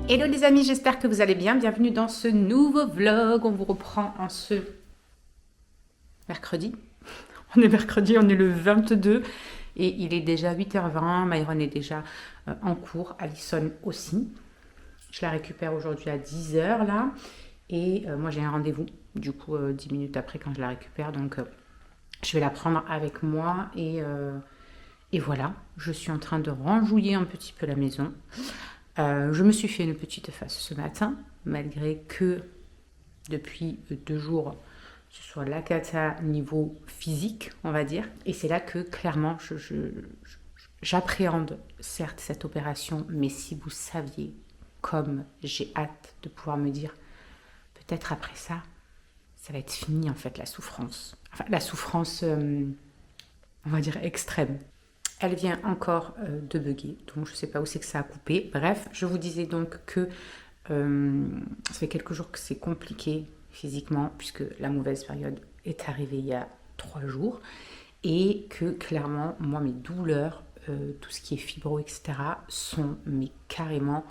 Hello les amis, j'espère que vous allez bien. Bienvenue dans ce nouveau vlog. On vous reprend en ce mercredi. On est mercredi, on est le 22 et il est déjà 8h20. Myron est déjà en cours, Alison aussi. Je la récupère aujourd'hui à 10h là. Et moi j'ai un rendez-vous du coup 10 minutes après quand je la récupère. Donc je vais la prendre avec moi et voilà. Je suis en train de ranjouiller un petit peu la maison. Je me suis fait une petite face ce matin, malgré que depuis 2 jours, ce soit la cata niveau physique, on va dire. Et c'est là que clairement, j'appréhende certes cette opération, mais si vous saviez comme j'ai hâte de pouvoir me dire, peut-être après ça, ça va être fini en fait la souffrance. Enfin, la souffrance, on va dire extrême. Elle vient encore de bugger, donc je ne sais pas où c'est que ça a coupé. Bref, je vous disais donc que ça fait quelques jours que c'est compliqué physiquement, puisque la mauvaise période est arrivée il y a 3 jours, et que clairement, moi, mes douleurs, tout ce qui est fibro, etc., sont mais carrément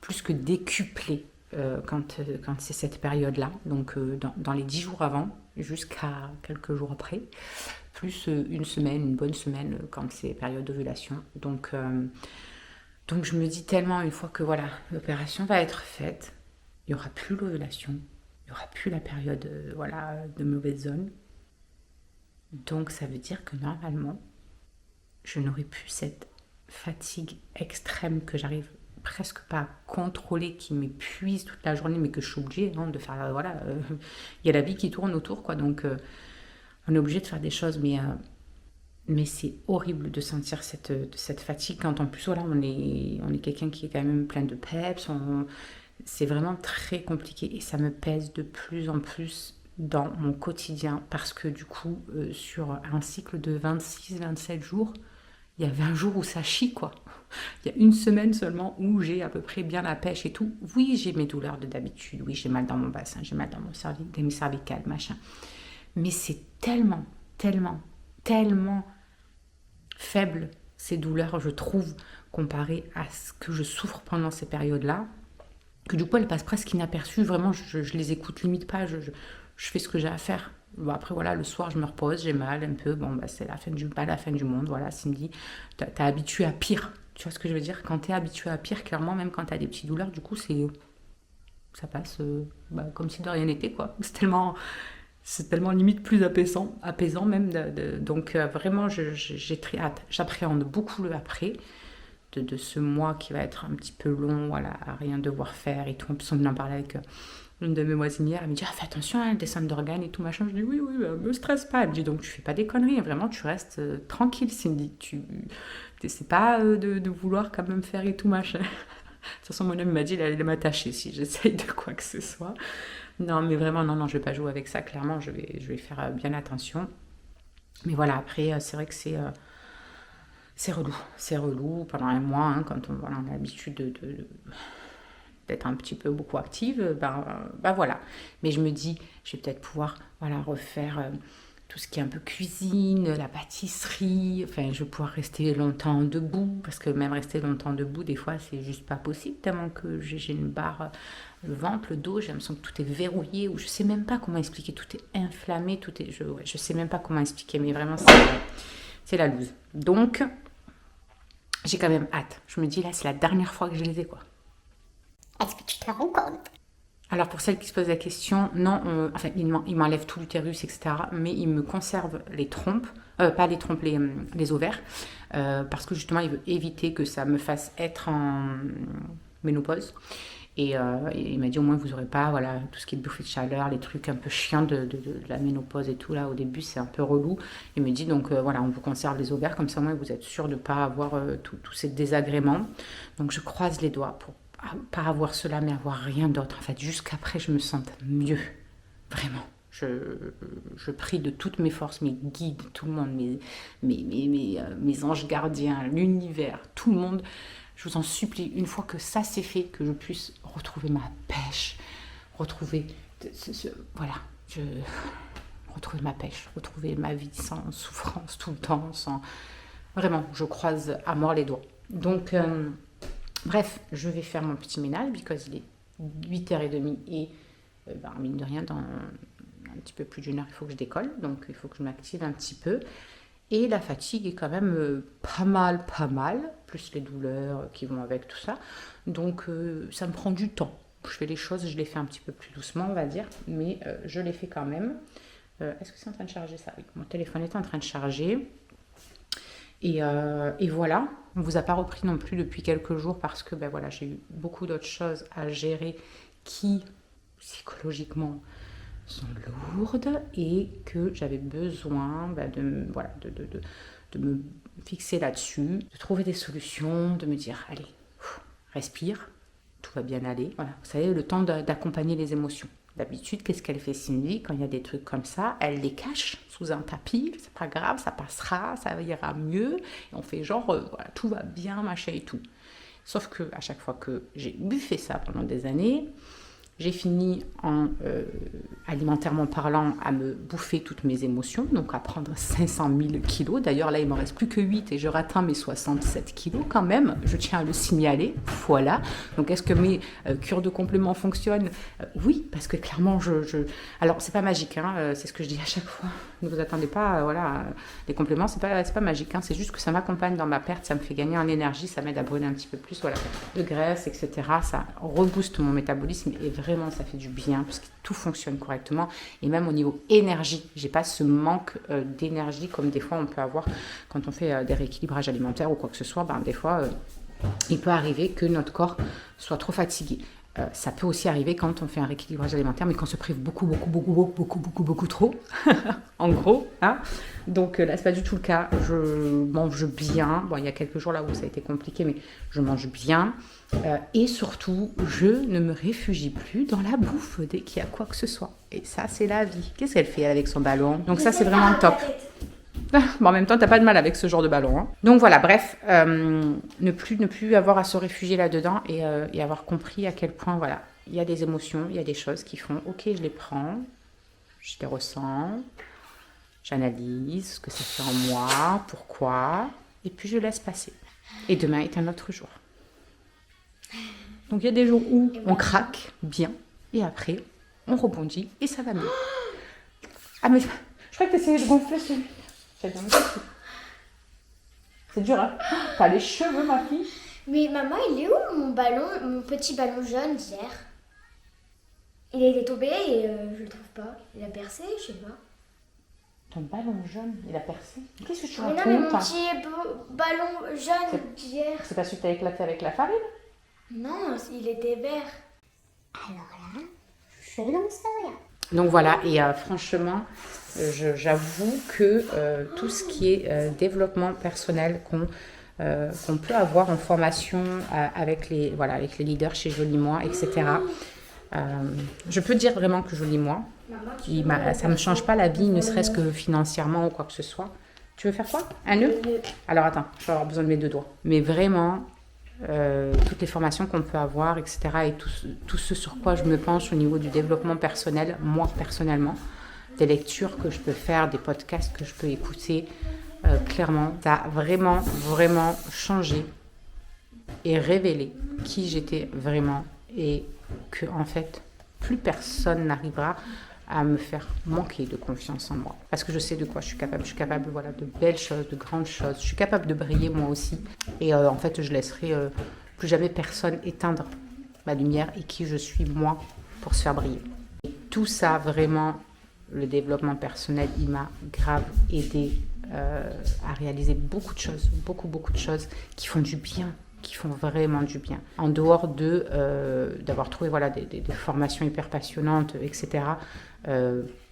plus que décuplées quand c'est cette période-là, donc dans les 10 jours avant, jusqu'à quelques jours après, plus une semaine, une bonne semaine quand c'est période d'ovulation. Donc je me dis tellement une fois que voilà, l'opération va être faite, il n'y aura plus l'ovulation, il n'y aura plus la période voilà, de mauvaise zone. Donc ça veut dire que normalement, je n'aurai plus cette fatigue extrême que j'arrive presque pas à contrôler, qui m'épuise toute la journée, mais que je suis obligée de faire, voilà, il y a la vie qui tourne autour, quoi, donc on est obligé de faire des choses, mais c'est horrible de sentir cette fatigue quand en plus, voilà, on est quelqu'un qui est quand même plein de peps, c'est vraiment très compliqué et ça me pèse de plus en plus dans mon quotidien parce que du coup, sur un cycle de 26-27 jours, il y a 20 jours où ça chie, quoi. Il y a une semaine seulement où j'ai à peu près bien la pêche et tout. Oui, j'ai mes douleurs de d'habitude. Oui, j'ai mal dans mon bassin, j'ai mal dans mes cervicales, machin. Mais c'est tellement, tellement, tellement faible, ces douleurs, je trouve, comparées à ce que je souffre pendant ces périodes-là, que du coup, elles passent presque inaperçues. Vraiment, je les écoute limite pas. Je fais ce que j'ai à faire. Bon, après, voilà, le soir, je me repose, j'ai mal un peu. Bon, bah, c'est pas la fin du monde. Voilà, Cindy, t'es habitué à pire. Tu vois ce que je veux dire? Quand t'es habitué à pire, clairement, même quand t'as des petites douleurs, du coup, ça passe comme si de rien n'était, quoi. C'est tellement limite plus apaisant même. Donc, vraiment, j'ai très hâte. J'appréhende beaucoup le après. De ce mois qui va être un petit peu long, voilà, à rien devoir faire et tout. En plus, on en parlait avec une de mes voisinières, elle me dit ah, fais attention à la descente d'organes et tout machin. Je dis oui, me stresse pas. Elle me dit donc tu fais pas des conneries, vraiment, tu restes tranquille, Cindy. Tu n'essaies pas de vouloir quand même faire et tout machin. De toute façon, mon homme m'a dit il allait m'attacher si j'essaye de quoi que ce soit. Non, mais vraiment, non, je vais pas jouer avec ça, clairement, je vais faire bien attention. Mais voilà, après, c'est vrai que c'est relou pendant un mois, hein, quand voilà, on a l'habitude d'être un petit peu beaucoup active, ben voilà. Mais je me dis, je vais peut-être pouvoir voilà, refaire tout ce qui est un peu cuisine, la pâtisserie, enfin je vais pouvoir rester longtemps debout, parce que même rester longtemps debout, des fois c'est juste pas possible, tellement que j'ai une barre, le ventre, le dos, j'ai l'impression que tout est verrouillé, ou je sais même pas comment expliquer, tout est inflammé, je sais même pas comment expliquer, mais vraiment c'est la loose. Donc j'ai quand même hâte. Je me dis là, c'est la dernière fois que je les ai, quoi. Est-ce que tu te rends compte? Alors pour celles qui se posent la question, non, enfin il m'enlève tout l'utérus, etc. Mais il me conserve les trompes, pas les trompes, les ovaires, parce que justement il veut éviter que ça me fasse être en ménopause. Et il m'a dit au moins vous n'aurez pas voilà, tout ce qui est bouffée de chaleur, les trucs un peu chiants de la ménopause et tout, là au début c'est un peu relou. Il me dit donc voilà, on vous conserve les ovaires, comme ça au moins vous êtes sûr de ne pas avoir tous ces désagréments. Donc je croise les doigts pour pas avoir cela mais avoir rien d'autre. En fait, jusqu'après je me sente mieux, vraiment. Je prie de toutes mes forces, mes guides, tout le monde, mes anges gardiens, l'univers, tout le monde. Je vous en supplie, une fois que ça c'est fait, que je puisse retrouver ma pêche, retrouver, voilà, retrouver ma pêche, retrouver ma vie sans souffrance tout le temps, sans... Vraiment, je croise à mort les doigts. Donc, Bref, je vais faire mon petit ménage, because il est 8h30 et mine de rien, dans un petit peu plus d'une heure, il faut que je décolle. Donc, il faut que je m'active un petit peu. Et la fatigue est quand même pas mal, plus les douleurs qui vont avec tout ça. Donc, ça me prend du temps. Je fais les choses, je les fais un petit peu plus doucement, on va dire, mais je les fais quand même. Est-ce que c'est en train de charger ça? Oui, mon téléphone est en train de charger. Et voilà, on ne vous a pas repris non plus depuis quelques jours parce que voilà, j'ai eu beaucoup d'autres choses à gérer qui, psychologiquement, sont lourdes et que j'avais besoin de me fixer là-dessus, de trouver des solutions, de me dire, allez, respire, tout va bien aller. Voilà, vous savez, le temps d'accompagner les émotions. D'habitude, qu'est-ce qu'elle fait Cindy quand il y a des trucs comme ça? Elle les cache sous un tapis, c'est pas grave, ça passera, ça ira mieux. Et on fait genre, voilà, tout va bien, machin et tout. Sauf que à chaque fois que j'ai buffé ça pendant des années, j'ai fini alimentairement parlant à me bouffer toutes mes émotions, donc à prendre 500 000 kilos. D'ailleurs là il ne me reste plus que 8 et j'aurai atteint mes 67 kilos quand même, je tiens à le signaler, voilà. Donc est-ce que mes cures de compléments fonctionnent? Oui, parce que clairement alors c'est pas magique, hein, c'est ce que je dis à chaque fois, ne vous attendez pas, voilà, les compléments c'est pas magique, hein, c'est juste que ça m'accompagne dans ma perte, ça me fait gagner en énergie, ça m'aide à brûler un petit peu plus, voilà, de graisse, etc. Ça rebooste mon métabolisme et vraiment ça fait du bien parce que tout fonctionne correctement et même au niveau énergie, j'ai pas ce manque d'énergie comme des fois on peut avoir quand on fait des rééquilibrages alimentaires ou quoi que ce soit. Des fois il peut arriver que notre corps soit trop fatigué. Ça peut aussi arriver quand on fait un rééquilibrage alimentaire, mais qu'on se prive beaucoup trop, en gros. Hein. Donc là, c'est pas du tout le cas. Je mange bien. Bon, il y a quelques jours là où ça a été compliqué, mais je mange bien. Et surtout, je ne me réfugie plus dans la bouffe dès qu'il y a quoi que ce soit. Et ça, c'est la vie. Qu'est-ce qu'elle fait avec son ballon? Donc ça, c'est vraiment top. Bon, en même temps, t'as pas de mal avec ce genre de ballon. Hein. Donc voilà, bref, ne plus avoir à se réfugier là-dedans et avoir compris à quel point, voilà, il y a des émotions, il y a des choses qui font, ok, je les prends, je les ressens, j'analyse ce que ça fait en moi, pourquoi, et puis je laisse passer. Et demain est un autre jour. Donc il y a des jours où on craque bien, et après, on rebondit et ça va mieux. Ah mais je crois que t'essayais de gonfler celui. C'est dur, hein? T'as les cheveux, ma fille. Mais maman, il est où mon petit ballon jaune d'hier? Il était tombé et je le trouve pas. Il a percé, je sais pas. Ton ballon jaune, il a percé? Qu'est-ce que tu racontes? Mais non, mais mon petit ballon jaune d'hier. C'est pas celui que t'as éclaté avec la farine? Non, il était vert. Alors là, je n'en sais rien. Donc voilà, et franchement, j'avoue que tout ce qui est développement personnel qu'on peut avoir en formation avec les leaders chez Jolie Moi, etc. Je peux dire vraiment que Jolie Moi, ça ne me change pas la vie, ne serait-ce que financièrement ou quoi que ce soit. Tu veux faire quoi? Un nœud? Alors attends, je vais avoir besoin de mes 2 doigts. Mais vraiment, toutes les formations qu'on peut avoir, etc. et tout ce sur quoi je me penche au niveau du développement personnel, moi personnellement, des lectures que je peux faire, des podcasts que je peux écouter, clairement, ça a vraiment, vraiment changé et révélé qui j'étais vraiment et que en fait, plus personne n'arrivera à me faire manquer de confiance en moi. Parce que je sais de quoi je suis capable. Je suis capable voilà, de belles choses, de grandes choses. Je suis capable de briller moi aussi. Et en fait, je laisserai plus jamais personne éteindre ma lumière et qui je suis moi pour se faire briller. Et tout ça, vraiment, le développement personnel, il m'a grave aidé à réaliser beaucoup de choses qui font du bien, qui font vraiment du bien. En dehors d'avoir trouvé voilà, des formations hyper passionnantes, etc.,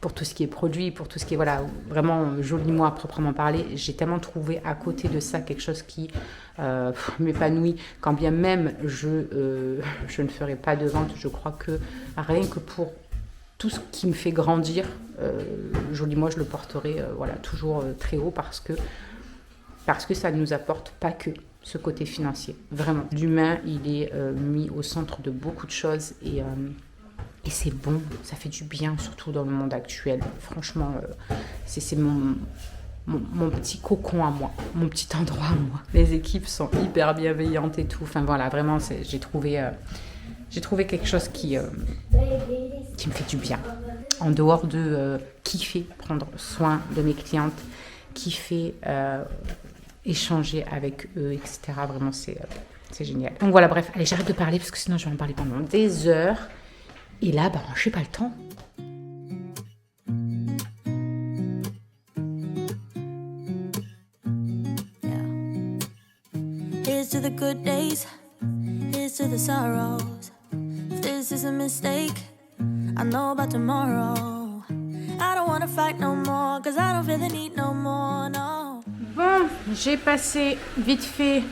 pour tout ce qui est produit, pour tout ce qui est voilà, vraiment Jolie Moi à proprement parler, j'ai tellement trouvé à côté de ça quelque chose qui m'épanouit, quand bien même je ne ferai pas de vente. Je crois que rien que pour tout ce qui me fait grandir, Jolie Moi, je le porterai voilà, toujours très haut parce que ça ne nous apporte pas que ce côté financier. Vraiment, l'humain, il est mis au centre de beaucoup de choses et c'est bon, ça fait du bien, surtout dans le monde actuel. Franchement, c'est mon petit cocon à moi, mon petit endroit à moi. Les équipes sont hyper bienveillantes et tout. Enfin voilà, vraiment, j'ai trouvé quelque chose qui me fait du bien. En dehors de kiffer prendre soin de mes clientes, kiffer échanger avec eux, etc. Vraiment, c'est génial. Donc voilà, bref, allez, j'arrête de parler parce que sinon je vais en parler pendant des heures. Et là, j'ai pas le temps. Here's to the good days, here's to the sorrows. If this is a mistake, I know about tomorrow. I don't wanna fight no more, cause I don't feel the need no more, no. Bon, j'ai passé vite fait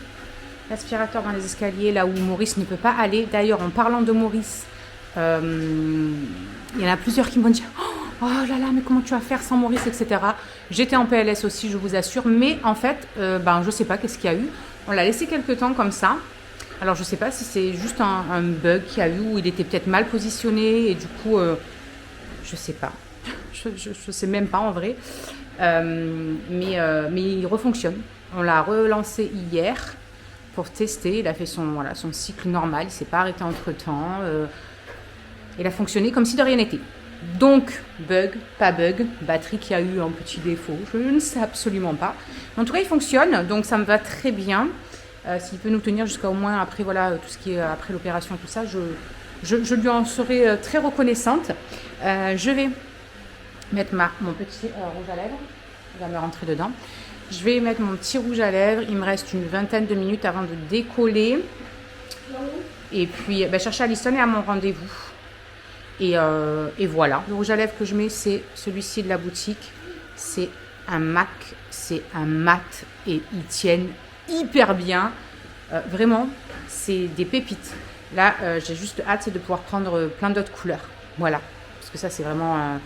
l'aspirateur dans les escaliers, là où Maurice ne peut pas aller. D'ailleurs, en parlant de Maurice, il y en a plusieurs qui m'ont dit « Oh là là, mais comment tu vas faire sans Maurice, etc. » J'étais en PLS aussi, je vous assure. Mais en fait, je sais pas qu'est-ce qu'il y a eu. On l'a laissé quelques temps comme ça. Alors, je sais pas si c'est juste un bug qu'il y a eu ou il était peut-être mal positionné. Et du coup, je sais pas. Je sais même pas en vrai. Mais il refonctionne. On l'a relancé hier pour tester. Il a fait son cycle normal. Il s'est pas arrêté entre-temps. Il a fonctionné comme si de rien n'était. Donc, bug, pas bug, batterie qui a eu un petit défaut, je ne sais absolument pas. En tout cas, il fonctionne, donc ça me va très bien. S'il peut nous tenir jusqu'à au moins après, voilà, tout ce qui est après l'opération, tout ça, je lui en serai très reconnaissante. Je vais mettre mon petit rouge à lèvres. Il va me rentrer dedans. Je vais mettre mon petit rouge à lèvres. Il me reste une vingtaine de minutes avant de décoller. Et puis, chercher Alison et à mon rendez-vous. Et voilà. Le rouge à lèvres que je mets, c'est celui-ci de la boutique. C'est un MAC, c'est un mat et ils tiennent hyper bien. Vraiment, c'est des pépites. Là, j'ai juste hâte de pouvoir prendre plein d'autres couleurs. Voilà. Parce que ça, c'est vraiment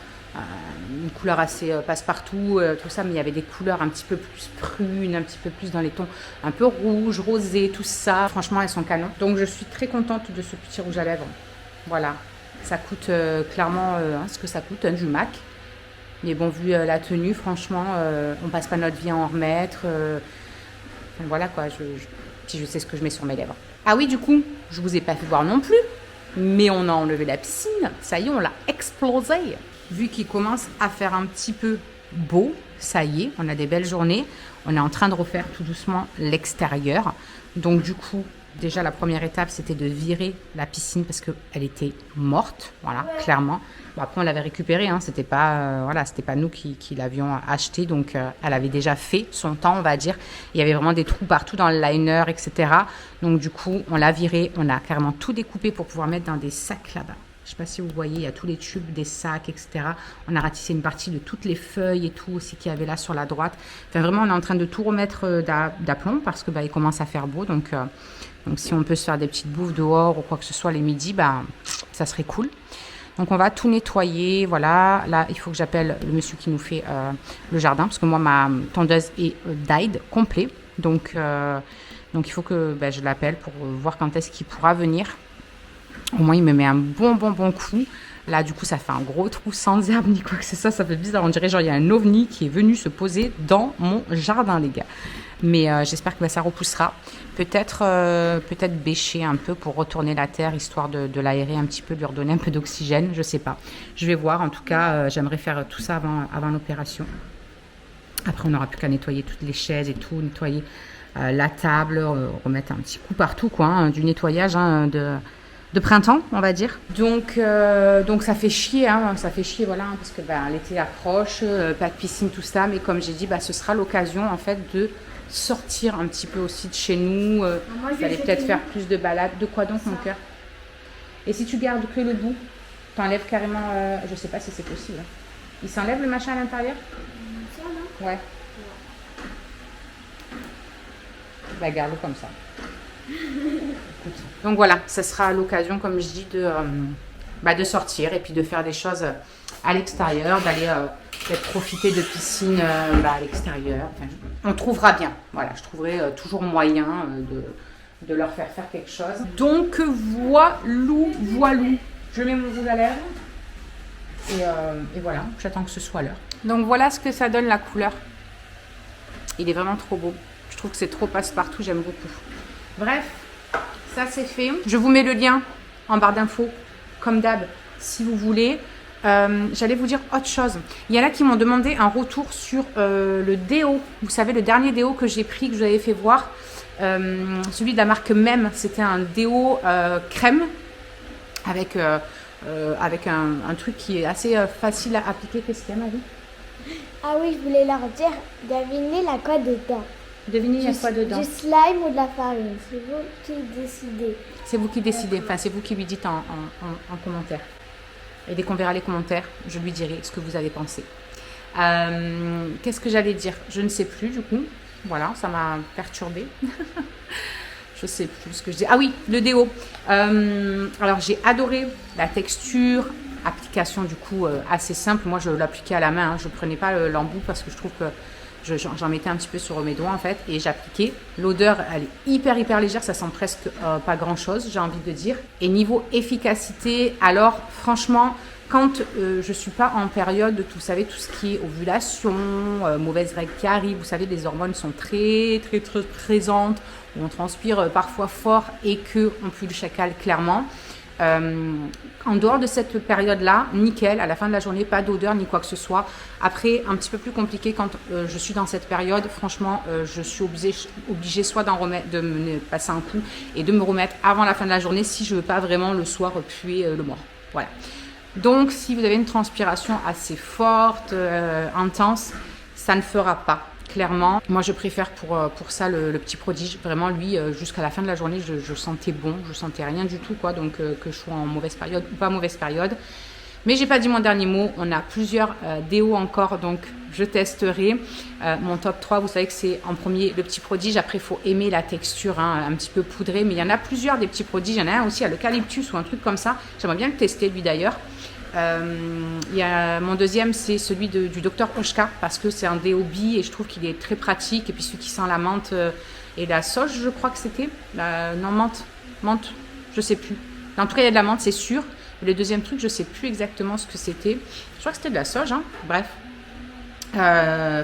une couleur assez passe-partout, tout ça. Mais il y avait des couleurs un petit peu plus prunes, un petit peu plus dans les tons un peu rouge, rosé, tout ça. Franchement, elles sont canons. Donc, je suis très contente de ce petit rouge à lèvres. Voilà. Ça coûte clairement ce que ça coûte, du MAC. Mais bon, vu la tenue, franchement, on passe pas notre vie à en remettre. Voilà quoi, je sais ce que je mets sur mes lèvres. Ah oui, du coup, je vous ai pas fait voir non plus. Mais on a enlevé la piscine. Ça y est, on l'a explosé. Vu qu'il commence à faire un petit peu beau, ça y est, on a des belles journées. On est en train de refaire tout doucement l'extérieur. Donc du coup, déjà, la première étape, c'était de virer la piscine parce qu'elle était morte, voilà, clairement. Bon, après, on l'avait récupérée, hein, c'était pas nous qui l'avions achetée, donc elle avait déjà fait son temps, on va dire. Il y avait vraiment des trous partout dans le liner, etc. Donc du coup, on l'a virée, on a carrément tout découpé pour pouvoir mettre dans des sacs là-bas. Je ne sais pas si vous voyez, il y a tous les tubes, des sacs, etc. On a ratissé une partie de toutes les feuilles et tout aussi qu'il y avait là sur la droite. Enfin, vraiment, on est en train de tout remettre d'aplomb parce que il commence à faire beau, donc si on peut se faire des petites bouffes dehors ou quoi que ce soit les midis, ça serait cool. Donc on va tout nettoyer, voilà. Là, il faut que j'appelle le monsieur qui nous fait le jardin parce que moi, ma tondeuse est died, complet. Donc il faut que je l'appelle pour voir quand est-ce qu'il pourra venir. Au moins, il me met un bon coup. Là, du coup, ça fait un gros trou sans herbe ni quoi que ce soit. Ça fait bizarre. On dirait genre il y a un ovni qui est venu se poser dans mon jardin, les gars. Mais j'espère que ça repoussera. Peut-être bêcher un peu pour retourner la terre, histoire de l'aérer un petit peu, de lui redonner un peu d'oxygène. Je sais pas. Je vais voir. En tout cas, j'aimerais faire tout ça avant l'opération. Après, on n'aura plus qu'à nettoyer toutes les chaises et tout, nettoyer la table, remettre un petit coup partout, quoi, du nettoyage de printemps, on va dire. Donc ça fait chier, voilà, parce que l'été approche, pas de piscine, tout ça. Mais comme j'ai dit, ce sera l'occasion en fait de sortir un petit peu aussi de chez nous. Vous allez peut-être faire plus de balades. De quoi donc, mon cœur? Et si tu gardes que le bout, t'enlèves carrément, je sais pas si c'est possible. Il s'enlève le machin à l'intérieur? Ça, non? Ouais. Garde-le comme ça. Donc voilà, ça sera l'occasion, comme je dis, de sortir et puis de faire des choses à l'extérieur, d'aller peut-être profiter de piscine à l'extérieur. Enfin, on trouvera bien. Voilà, je trouverai toujours moyen de leur faire quelque chose. Donc voilou. Je mets mon rouge à lèvres et voilà, j'attends que ce soit l'heure. Donc voilà ce que ça donne la couleur. Il est vraiment trop beau. Je trouve que c'est trop passe-partout, j'aime beaucoup. Bref, ça c'est fait. Je vous mets le lien en barre d'infos, comme d'hab, si vous voulez. J'allais vous dire autre chose. Il y en a qui m'ont demandé un retour sur le déo. Vous savez, le dernier déo que j'ai pris, que je vous avais fait voir. Celui de la marque Même. C'était un déo crème avec un truc qui est assez facile à appliquer. Qu'est-ce qu'il y a, Marie? Ah oui, je voulais leur dire, devinez la quoi dedans. Devinez, il y a quoi dedans? Du slime ou de la farine, c'est vous qui décidez. C'est vous qui décidez, enfin c'est vous qui lui dites en commentaire. Et dès qu'on verra les commentaires, je lui dirai ce que vous avez pensé. Qu'est-ce que j'allais dire? Je ne sais plus du coup. Voilà, ça m'a perturbée. Je sais plus ce que je dis. Ah oui, le déo. Alors j'ai adoré la texture, application du coup assez simple. Moi je l'appliquais à la main, hein. Je ne prenais pas l'embout parce que je trouve que j'en mettais un petit peu sur mes doigts en fait et j'appliquais. L'odeur elle est hyper légère, ça sent presque pas grand chose, j'ai envie de dire. Et niveau efficacité, alors franchement, quand je suis pas en période, vous savez, tout ce qui est ovulation, mauvaise règle qui arrive, vous savez, les hormones sont très présentes, où on transpire parfois fort et qu'on pue le chacal clairement. En dehors de cette période-là, nickel, à la fin de la journée, pas d'odeur ni quoi que ce soit. Après, un petit peu plus compliqué quand je suis dans cette période. Franchement, je suis obligée soit de me passer un coup et de me remettre avant la fin de la journée si je veux pas vraiment le soir puer le mort. Voilà. Donc, si vous avez une transpiration assez forte, intense, ça ne fera pas. Clairement, moi je préfère pour ça le petit prodige. Vraiment, lui, jusqu'à la fin de la journée, je sentais bon, je sentais rien du tout, quoi. Donc, que je sois en mauvaise période ou pas mauvaise période. Mais j'ai pas dit mon dernier mot. On a plusieurs déos encore, donc je testerai. Mon top 3, vous savez que c'est en premier le petit prodige. Après, il faut aimer la texture, hein, un petit peu poudrée. Mais il y en a plusieurs des petits prodiges. Il y en a un aussi à l'eucalyptus ou un truc comme ça. J'aimerais bien le tester, lui d'ailleurs. Il y a mon deuxième, c'est celui du Dr Oshka parce que c'est un déo bi et je trouve qu'il est très pratique. Et puis celui qui sent la menthe et la sauge, je crois que c'était. Non, menthe, je sais plus. En tout cas, il y a de la menthe, c'est sûr. Le deuxième truc, je sais plus exactement ce que c'était. Je crois que c'était de la sauge, hein. Bref.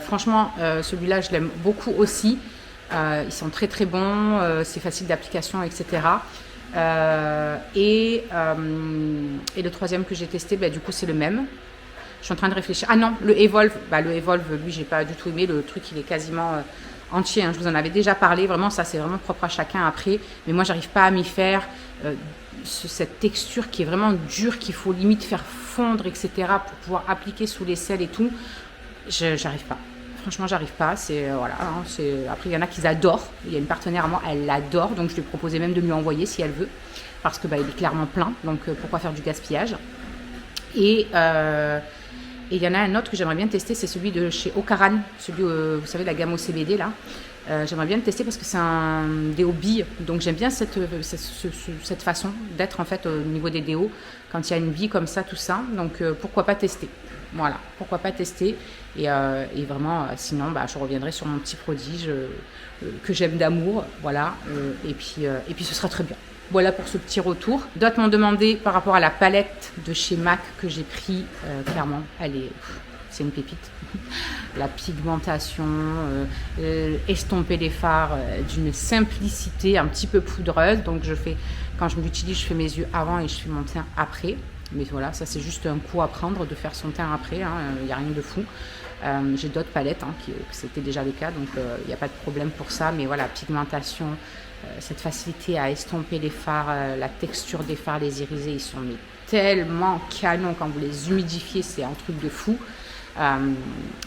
Franchement, celui-là, je l'aime beaucoup aussi. Ils sont très bons, c'est facile d'application, etc. Et le troisième que j'ai testé, du coup, c'est le même. Je suis en train de réfléchir. Ah non, le Evolve. Le Evolve, lui, j'ai pas du tout aimé. Le truc, il est quasiment entier. Hein. Je vous en avais déjà parlé. Vraiment, ça, c'est vraiment propre à chacun après. Mais moi, j'arrive pas à m'y faire. Cette texture qui est vraiment dure, qu'il faut limite faire fondre, etc. pour pouvoir appliquer sous les selles et tout. J'arrive pas. Franchement, j'arrive pas. Voilà. Hein, après, il y en a qui adorent. Il y a une partenaire à moi, elle l'adore. Donc, je lui ai proposé même de lui envoyer si elle veut. Parce que il est clairement plein. Donc, pourquoi faire du gaspillage? Et il y en a un autre que j'aimerais bien tester. C'est celui de chez Ocaran. Celui, vous savez, la gamme au CBD, là. J'aimerais bien le tester parce que c'est un déo bille. Donc, j'aime bien cette façon d'être, en fait, au niveau des déos. Quand il y a une bille comme ça, tout ça. Donc, pourquoi pas tester? Voilà, pourquoi pas tester et vraiment, sinon, je reviendrai sur mon petit prodige que j'aime d'amour, voilà, et puis ce sera très bien. Voilà pour ce petit retour. D'autres m'ont demandé par rapport à la palette de chez MAC que j'ai pris, clairement, c'est une pépite. La pigmentation, estomper les fards d'une simplicité un petit peu poudreuse. Donc quand je l'utilise, je fais mes yeux avant et je fais mon teint après. Mais voilà, ça c'est juste un coup à prendre de faire son teint après, il n'y a rien de fou. J'ai d'autres palettes, que c'était déjà le cas, donc il n'y a pas de problème pour ça. Mais voilà, pigmentation, cette facilité à estomper les fards, la texture des fards, les irisés, ils sont tellement canons quand vous les humidifiez, c'est un truc de fou.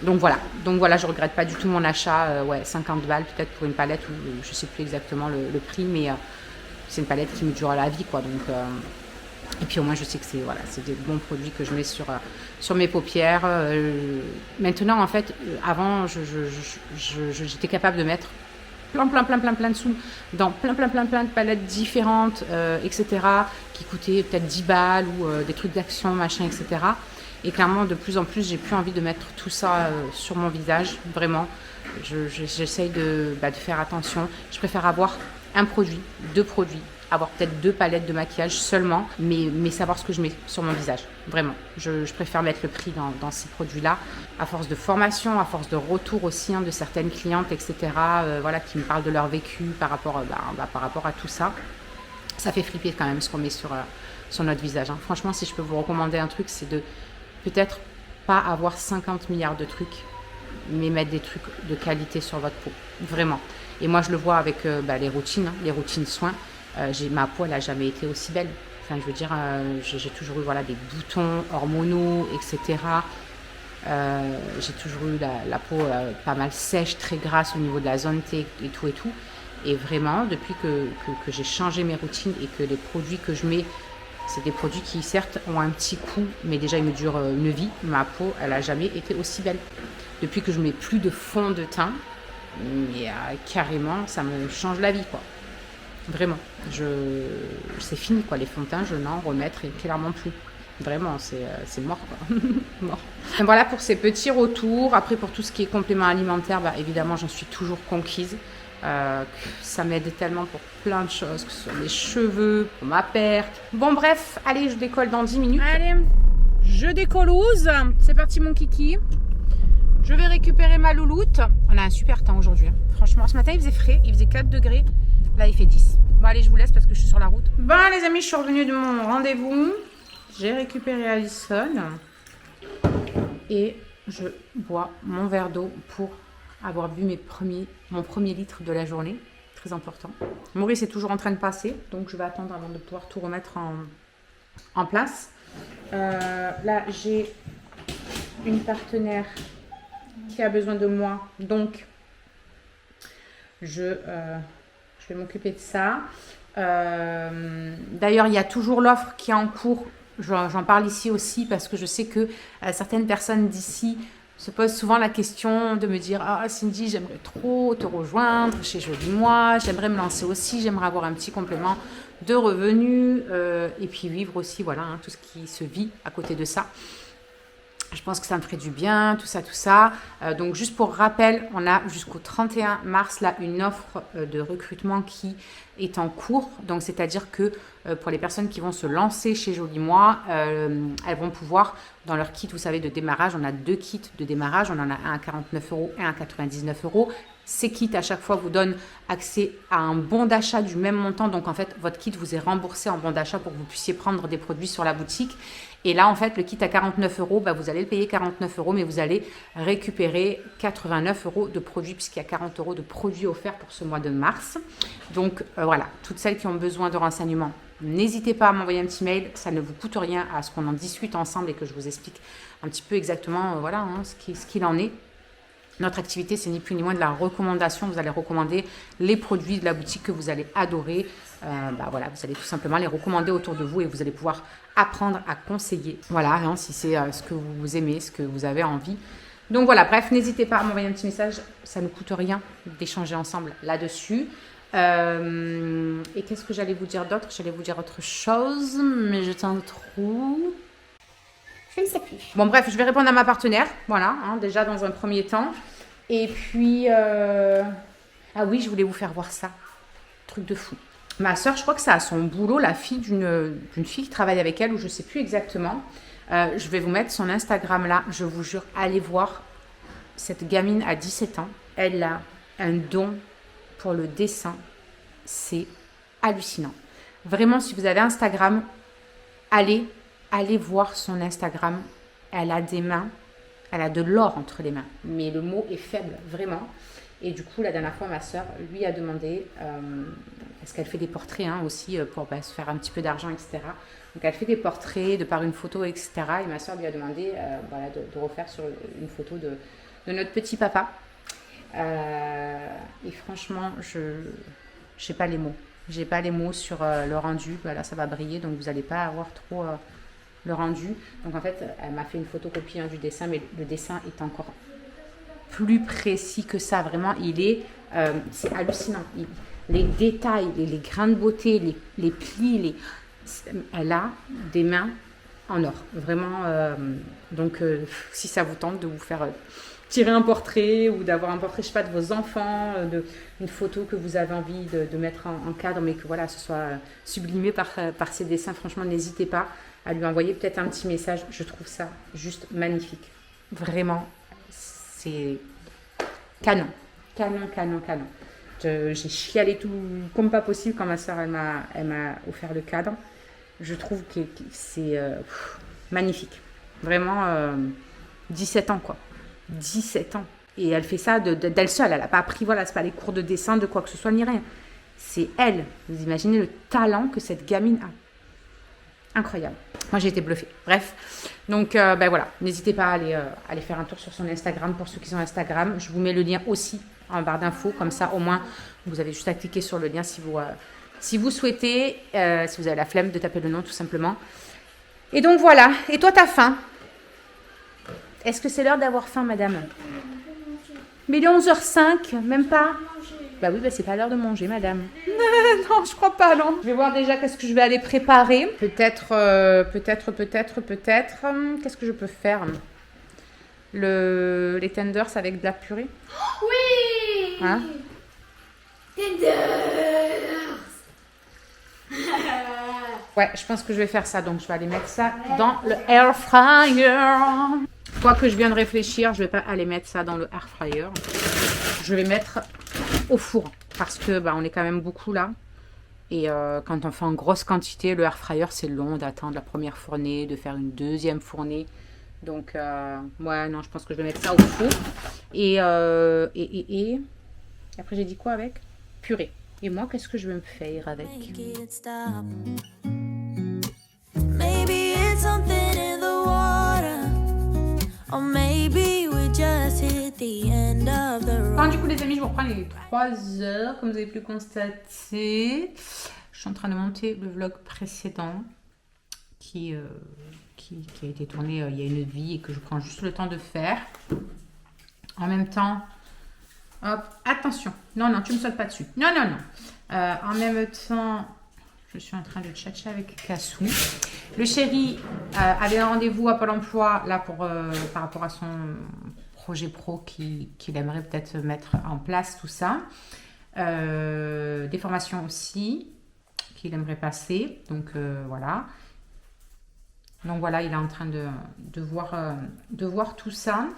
Donc voilà, je regrette pas du tout mon achat, 50 balles peut-être pour une palette, ou je sais plus exactement le prix, mais c'est une palette qui me dure à la vie, quoi. Donc et puis au moins je sais que c'est des bons produits que je mets sur mes paupières. Maintenant en fait, avant j'étais capable de mettre plein de sous dans plein de palettes différentes, etc. qui coûtaient peut-être 10 balles ou des trucs d'action, machin, etc. Et clairement, de plus en plus, j'ai plus envie de mettre tout ça sur mon visage, vraiment. J'essaye de faire attention. Je préfère avoir un produit, 2 produits avoir peut-être 2 palettes de maquillage seulement, mais savoir ce que je mets sur mon visage. Vraiment, je préfère mettre le prix dans ces produits-là. À force de formation, à force de retour aussi de certaines clientes, etc., voilà, qui me parlent de leur vécu par rapport à tout ça. Ça fait flipper quand même ce qu'on met sur notre visage. Franchement, si je peux vous recommander un truc, c'est de peut-être pas avoir 50 milliards de trucs, mais mettre des trucs de qualité sur votre peau. Vraiment. Et moi, je le vois avec les routines soins. Ma peau, elle n'a jamais été aussi belle. Enfin, je veux dire, j'ai toujours eu des boutons hormonaux, etc. J'ai toujours eu la peau pas mal sèche, très grasse au niveau de la zone T et tout. Et vraiment, depuis que j'ai changé mes routines et que les produits que je mets, c'est des produits qui, certes, ont un petit coût, mais déjà, ils me durent une vie. Ma peau, elle n'a jamais été aussi belle. Depuis que je mets plus de fond de teint, mais carrément, ça me change la vie, quoi. Vraiment. C'est fini, quoi. Les fonds de teint, je n'en remettrai clairement plus. Vraiment, c'est mort, quoi. Mort. Voilà pour ces petits retours. Après, pour tout ce qui est complément alimentaire, évidemment, j'en suis toujours conquise. Ça m'aide tellement pour plein de choses, que ce soit mes cheveux, pour ma perte. Bon, bref, allez, je décolle dans 10 minutes. Allez, je décollouse. C'est parti, mon kiki. Je vais récupérer ma louloute. On a un super temps aujourd'hui. Franchement, ce matin, il faisait frais. Il faisait 4 degrés. Là, il fait 10. Bon, allez, je vous laisse parce que je suis sur la route. Bon, les amis, je suis revenue de mon rendez-vous. J'ai récupéré Alison. Et je bois mon verre d'eau pour avoir bu mon premier litre de la journée. Très important. Maurice est toujours en train de passer. Donc, je vais attendre avant de pouvoir tout remettre en place. Là, j'ai une partenaire qui a besoin de moi. Donc, je vais m'occuper de ça. D'ailleurs, il y a toujours l'offre qui est en cours. J'en parle ici aussi parce que je sais que certaines personnes d'ici se posent souvent la question de me dire « Ah Cindy, j'aimerais trop te rejoindre chez Joli Moi, j'aimerais me lancer aussi, j'aimerais avoir un petit complément de revenus et puis vivre aussi, voilà, tout ce qui se vit à côté de ça. » Je pense que ça me ferait du bien, tout ça. Donc, juste pour rappel, on a jusqu'au 31 mars, là, une offre de recrutement qui est en cours. Donc, c'est-à-dire que pour les personnes qui vont se lancer chez Joli Moi, elles vont pouvoir, dans leur kit, vous savez, de démarrage, on a 2 kits de démarrage. On en a un à 49 € et un à 99 €. Ces kits, à chaque fois, vous donnent accès à un bon d'achat du même montant. Donc, en fait, votre kit vous est remboursé en bon d'achat pour que vous puissiez prendre des produits sur la boutique. Et là, en fait, le kit à 49 €, vous allez le payer 49 €, mais vous allez récupérer 89 € de produits, puisqu'il y a 40 € de produits offerts pour ce mois de mars. Donc, voilà, toutes celles qui ont besoin de renseignements, n'hésitez pas à m'envoyer un petit mail. Ça ne vous coûte rien à ce qu'on en discute ensemble et que je vous explique un petit peu exactement ce qu'il en est. Notre activité, c'est ni plus ni moins de la recommandation. Vous allez recommander les produits de la boutique que vous allez adorer. Voilà, vous allez tout simplement les recommander autour de vous et vous allez pouvoir apprendre à conseiller. Voilà, si c'est ce que vous aimez, ce que vous avez envie. Donc voilà, bref, n'hésitez pas à m'envoyer un petit message. Ça ne coûte rien d'échanger ensemble là-dessus. Et qu'est-ce que j'allais vous dire d'autre? J'allais vous dire autre chose, mais je t'en trouve. Je ne sais plus. Bon, bref, je vais répondre à ma partenaire. Voilà, déjà dans un premier temps. Et puis, ah oui, je voulais vous faire voir ça. Truc de fou. Ma soeur, je crois que c'est à son boulot, la fille d'une fille qui travaille avec elle, ou je ne sais plus exactement. Je vais vous mettre son Instagram là. Je vous jure, allez voir. Cette gamine a 17 ans. Elle a un don pour le dessin. C'est hallucinant. Vraiment, si vous avez Instagram, allez voir son Instagram. Elle a des mains, elle a de l'or entre les mains, mais le mot est faible, vraiment. Et du coup, la dernière fois, ma soeur lui a demandé, parce qu'elle fait des portraits aussi pour se faire un petit peu d'argent, etc. Donc, elle fait des portraits de par une photo, etc. Et ma soeur lui a demandé de refaire sur une photo de notre petit papa. Et franchement, je n'ai pas les mots. J'ai pas les mots sur le rendu. Là, ça va briller, donc vous n'allez pas avoir trop le rendu. Donc en fait, elle m'a fait une photocopie du dessin, mais le dessin est encore plus précis que ça. Vraiment, c'est hallucinant. Les détails, les grains de beauté, les plis, elle a des mains en or. Vraiment, donc si ça vous tente de vous faire tirer un portrait ou d'avoir un portrait, je sais pas, de vos enfants, une photo que vous avez envie de mettre en cadre, mais que voilà, ce soit sublimé par ces dessins. Franchement, n'hésitez pas à lui envoyer peut-être un petit message. Je trouve ça juste magnifique. Vraiment, c'est canon. Canon, canon, canon. J'ai chialé tout comme pas possible quand ma soeur elle m'a offert le cadre. Je trouve que c'est magnifique. Vraiment 17 ans quoi. 17 ans. Et elle fait ça d'elle seule. Elle n'a pas appris, voilà, c'est pas les cours de dessin, de quoi que ce soit, ni rien. C'est elle. Vous imaginez le talent que cette gamine a. Incroyable. Moi, j'ai été bluffée. Bref. Donc, ben voilà. N'hésitez pas à aller faire un tour sur son Instagram pour ceux qui ont Instagram. Je vous mets le lien aussi en barre d'infos. Comme ça, au moins, vous avez juste à cliquer sur le lien si vous souhaitez, si vous avez la flemme de taper le nom, tout simplement. Et donc, voilà. Et toi, t'as faim? Est-ce que c'est l'heure d'avoir faim, madame? Mais il est 11h05, même pas. Bah oui, bah c'est pas l'heure de manger, madame. Non, je crois pas, non. Je vais voir déjà qu'est-ce que je vais aller préparer. Peut-être. Qu'est-ce que je peux faire? Les tenders avec de la purée. Oui. Hein? Tenders. Ouais, je pense que je vais faire ça. Donc, je vais aller mettre ça dans le air fryer. Quoi que je viens de réfléchir, je vais pas aller mettre ça dans le air fryer. Je vais mettre au four parce que on est quand même beaucoup là. Et quand on fait en grosse quantité, le air fryer, c'est long d'attendre la première fournée, de faire une deuxième fournée. Donc, ouais, non, je pense que je vais mettre ça au four. Et après, j'ai dit quoi avec? Purée. Et moi, qu'est-ce que je vais me faire avec? Maybe it's something in the water, or maybe we just hit the end of the road. Enfin, du coup, les amis, je vous reprends les 3 heures, comme vous avez pu constater. Je suis en train de monter le vlog précédent qui a été tourné il y a une vie et que je prends juste le temps de faire. En même temps, hop, attention. Non, tu me sautes pas dessus. Non. En même temps, je suis en train de tchatcher avec Kassou. Le chéri avait un rendez-vous à Pôle emploi là par rapport à son projet pro qu'il aimerait peut-être mettre en place, tout ça. Des formations aussi qu'il aimerait passer. Donc voilà. Donc voilà, il est en train de voir tout ça.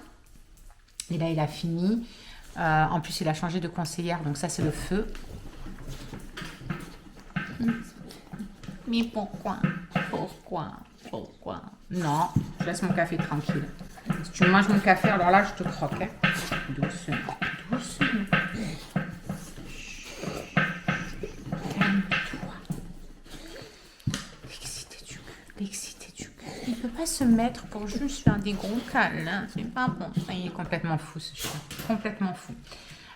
Et là, il a fini. En plus, il a changé de conseillère. Donc ça, c'est le feu. Mais pourquoi? Non, je laisse mon café tranquille. Si tu manges mon café, alors là, je te croque. Hein. Doucement. Calme-toi. L'excité du cœur. Il peut pas se mettre pour juste faire des gros câlins. C'est pas bon. Il est complètement fou, ce chien. Complètement fou.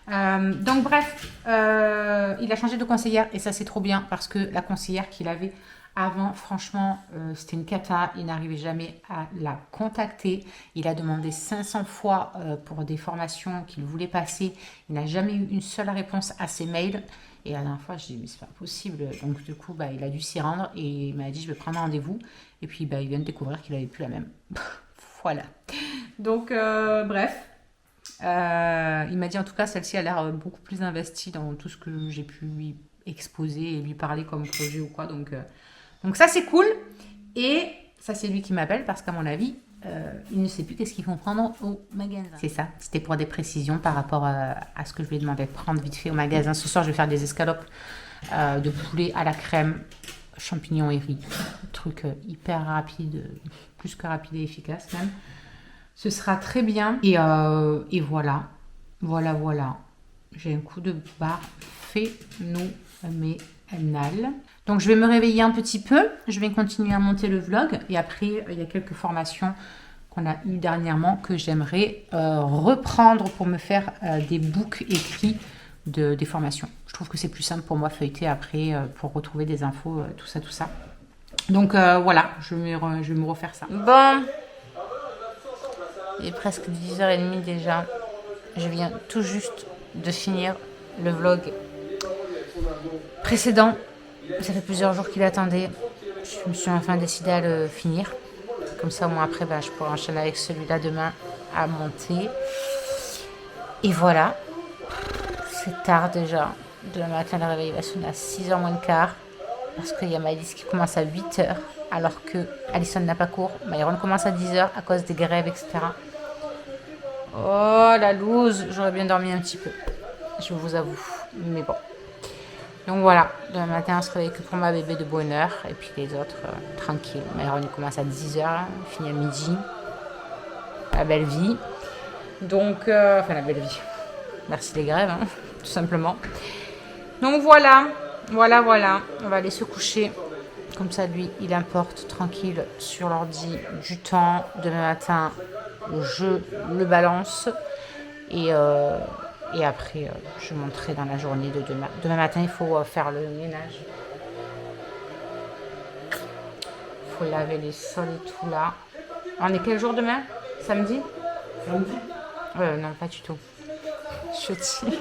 Donc bref, il a changé de conseillère et ça c'est trop bien parce que la conseillère qu'il avait avant, franchement, c'était une cata. Il n'arrivait jamais à la contacter. Il a demandé 500 fois pour des formations qu'il voulait passer. Il n'a jamais eu une seule réponse à ses mails. Et la dernière fois, je dis mais c'est pas possible. Donc du coup, il a dû s'y rendre et il m'a dit je vais prendre un rendez-vous. Et puis il vient de découvrir qu'il n'avait plus la même. Voilà. Donc bref. Il m'a dit en tout cas celle-ci a l'air beaucoup plus investie dans tout ce que j'ai pu lui exposer et lui parler comme projet ou quoi. Donc ça c'est cool. Et ça c'est lui qui m'appelle parce qu'à mon avis il ne sait plus qu'est-ce qu'ils vont prendre au magasin. C'est ça, c'était pour des précisions par rapport à ce que je lui ai demandé de prendre vite fait au magasin. Ce soir je vais faire des escalopes de poulet à la crème, champignons et riz. Truc hyper rapide, plus que rapide et efficace même. Ce sera très bien. Et voilà. Voilà. J'ai un coup de barre phénoménal. Donc, je vais me réveiller un petit peu. Je vais continuer à monter le vlog. Et après, il y a quelques formations qu'on a eues dernièrement que j'aimerais reprendre pour me faire des books écrits des formations. Je trouve que c'est plus simple pour moi feuilleter après pour retrouver des infos, tout ça. Donc, voilà. Je vais me refaire ça. Bon. Il est presque 10h30 déjà. Je viens tout juste de finir le vlog précédent. Ça fait plusieurs jours qu'il attendait. Je me suis enfin décidée à le finir. Comme ça, au moins après, je pourrai enchaîner avec celui-là demain à monter. Et voilà, c'est tard déjà. Demain matin, le réveil va sonner à 6h moins le quart. Parce qu'il y a Maëlys qui commence à 8h. Alors que Alison n'a pas cours. Myron commence à 10h à cause des grèves, etc. Oh la loose, j'aurais bien dormi un petit peu. Je vous avoue. Mais bon. Donc voilà, demain matin, on se réveille que pour ma bébé de bonne heure. Et puis les autres, tranquille. Myron commence à 10h, il finit à midi. La belle vie. Donc, enfin la belle vie. Merci les grèves, hein, tout simplement. Donc voilà. Voilà. On va aller se coucher. Comme ça, lui, il importe tranquille sur l'ordi du temps. Demain matin, je le balance. Et après, je monterai dans la journée de demain. Demain matin, il faut faire le ménage. Il faut laver les sols et tout là. On est quel jour demain? Samedi? Samedi? Non, pas du tout. Jeudi.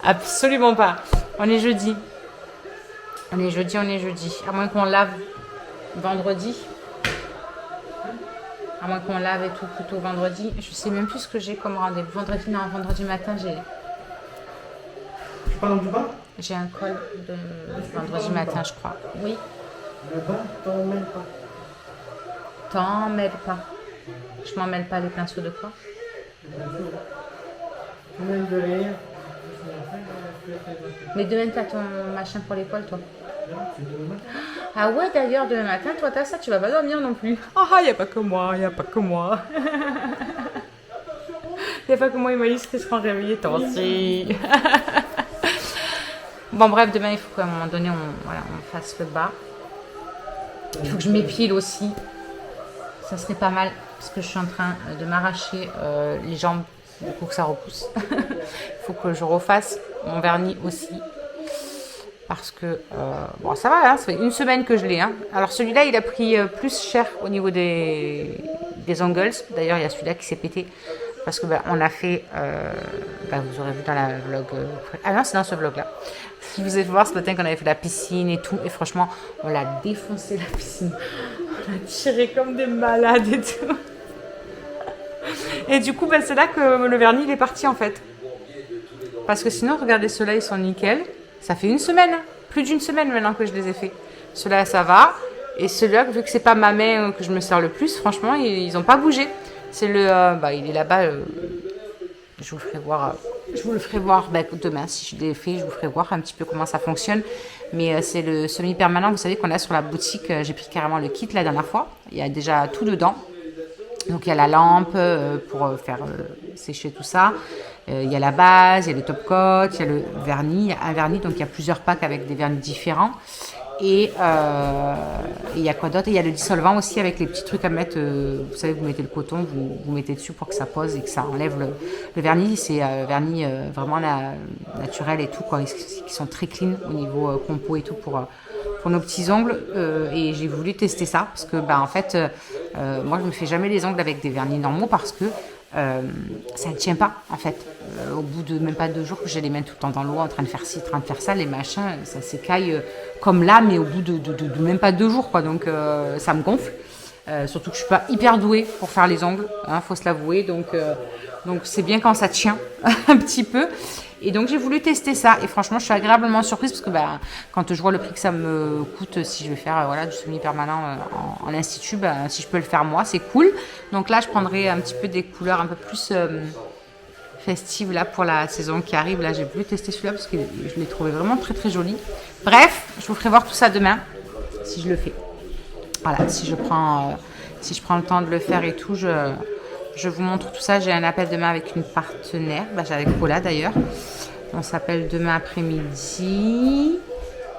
Absolument pas. On est jeudi. On est jeudi. À moins qu'on lave vendredi. À moins qu'on lave et tout plutôt vendredi. Je sais même plus ce que j'ai comme rendez-vous. Vendredi matin, Tu parles du bain? j'ai un call de vendredi matin, je crois. Oui. Le bain, t'en mêles pas. T'en mêles pas. Je m'en mêle pas, les pinceaux de quoi? Tu mêles de rien. Mais demain, t'as ton machin pour l'épaule, toi. Ah ouais, d'ailleurs, demain matin, toi, t'as ça, tu vas pas dormir non plus. Ah, y a pas que moi. Y a pas que moi, Emmaüs, qui sera réveillée, toi aussi. Bon, bref, demain, il faut qu'à un moment donné, on fasse le bas. Il faut que je m'épile aussi. Ça serait pas mal, parce que je suis en train de m'arracher les jambes. Du coup, que ça repousse. Il faut que je refasse mon vernis aussi. Parce que, bon, ça va, hein, ça fait une semaine que je l'ai. Hein. Alors, celui-là, il a pris plus cher au niveau des ongles. D'ailleurs, il y a celui-là qui s'est pété. Parce que, on a fait, vous aurez vu dans la vlog. Ah non, c'est dans ce vlog-là. Je vous ai fait voir ce matin qu'on avait fait la piscine et tout. Et franchement, on l'a défoncé, la piscine. On l'a tiré comme des malades et tout. Et du coup, c'est là que le vernis il est parti en fait. Parce que sinon, regardez, ceux-là, ils sont nickel. Ça fait une semaine, plus d'une semaine maintenant que je les ai fait. Ceux-là, ça va. Et ceux-là, vu que c'est pas ma main que je me sers le plus, franchement, ils n'ont pas bougé. C'est le, il est là-bas. Je vous le ferai voir. Demain, si je l'ai fait, je vous ferai voir un petit peu comment ça fonctionne. Mais c'est le semi-permanent, vous savez, qu'on a sur la boutique. J'ai pris carrément le kit la dernière fois. Il y a déjà tout dedans. Donc il y a la lampe pour faire sécher tout ça. Il y a la base, il y a le top coat, il y a le vernis. Il y a un vernis, donc il y a plusieurs packs avec des vernis différents. Et il y a quoi d'autre? Il y a le dissolvant aussi avec les petits trucs à mettre. Vous savez, vous mettez le coton, vous mettez dessus pour que ça pose et que ça enlève le vernis. C'est vernis vraiment naturel et tout, quoi. Qui sont très clean au niveau compo et tout pour nos petits ongles. Et j'ai voulu tester ça parce que, en fait, moi, je me fais jamais les ongles avec des vernis normaux parce que ça ne tient pas en fait. Au bout de même pas 2 jours que j'ai les mains tout le temps dans l'eau en train de faire ci, en train de faire ça, les machins, ça s'écaille comme là, mais au bout de même pas 2 jours quoi. Donc ça me gonfle. Surtout que je suis pas hyper douée pour faire les ongles, hein, faut se l'avouer. Donc c'est bien quand ça tient un petit peu. Et donc j'ai voulu tester ça et franchement je suis agréablement surprise parce que quand je vois le prix que ça me coûte si je vais faire du semi-permanent en institut, si je peux le faire moi c'est cool. Donc là je prendrai un petit peu des couleurs un peu plus festives là pour la saison qui arrive. Là j'ai voulu tester celui-là parce que je l'ai trouvé vraiment très très joli. Bref, je vous ferai voir tout ça demain si je le fais. Voilà, si je prends le temps de le faire et tout, je vous montre tout ça. J'ai un appel demain avec une partenaire. J'ai avec Paula d'ailleurs. On s'appelle demain après-midi.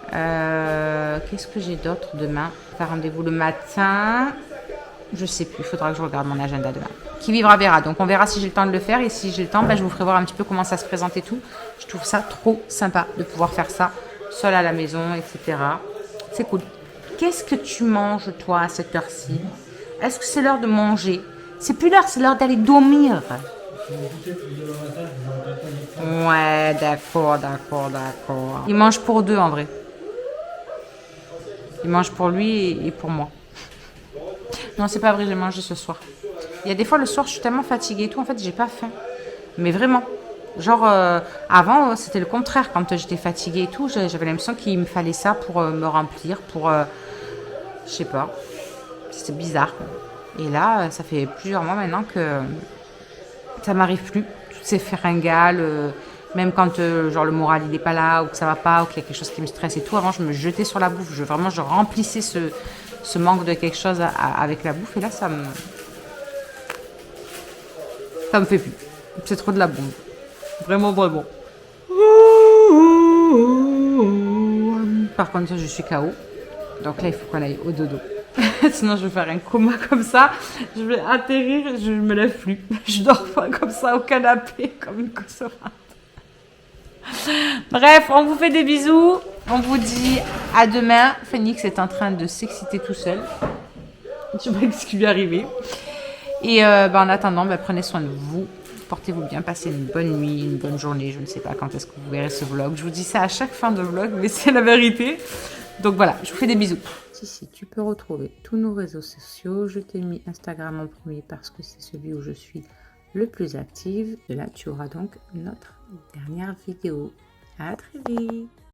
Qu'est-ce que j'ai d'autre demain? Faire rendez-vous le matin. Je sais plus. Il faudra que je regarde mon agenda demain. Qui vivra verra. Donc on verra si j'ai le temps de le faire. Et si j'ai le temps, je vous ferai voir un petit peu comment ça se présente et tout. Je trouve ça trop sympa de pouvoir faire ça seule à la maison, etc. C'est cool. Qu'est-ce que tu manges toi à cette heure-ci? Est-ce que c'est l'heure de manger? C'est plus l'heure, c'est l'heure d'aller dormir. Ouais, d'accord. Il mange pour 2 en vrai. Il mange pour lui et pour moi. Non, c'est pas vrai, j'ai mangé ce soir. Il y a des fois, le soir, je suis tellement fatiguée et tout, en fait, j'ai pas faim. Mais vraiment. Genre, avant, c'était le contraire. Quand j'étais fatiguée et tout, j'avais l'impression qu'il me fallait ça pour me remplir, pour... je sais pas. C'est bizarre. Et là, ça fait plusieurs mois maintenant que ça m'arrive plus. Toutes ces fringales, même quand genre le moral il est pas là, ou que ça va pas, ou qu'il y a quelque chose qui me stresse et tout. Avant, je me jetais sur la bouffe. Vraiment, je remplissais ce manque de quelque chose avec la bouffe. Et là, ça me fait plus. C'est trop de la bouffe. Vraiment, vraiment. Par contre, je suis KO. Donc là, il faut qu'on aille au dodo. Sinon, je vais faire un coma comme ça. Je vais atterrir, je me lève plus. Je dors pas comme ça au canapé, comme une cossorate. Bref, on vous fait des bisous. On vous dit à demain. Phoenix est en train de s'exciter tout seul. Je sais pas ce qui lui est arrivé. Et en attendant, prenez soin de vous. Portez-vous bien, passez une bonne nuit, une bonne journée. Je ne sais pas quand est-ce que vous verrez ce vlog. Je vous dis ça à chaque fin de vlog, mais c'est la vérité. Donc voilà, je vous fais des bisous. Ici, tu peux retrouver tous nos réseaux sociaux. Je t'ai mis Instagram en premier parce que c'est celui où je suis le plus active. Et là, tu auras donc notre dernière vidéo. À très vite.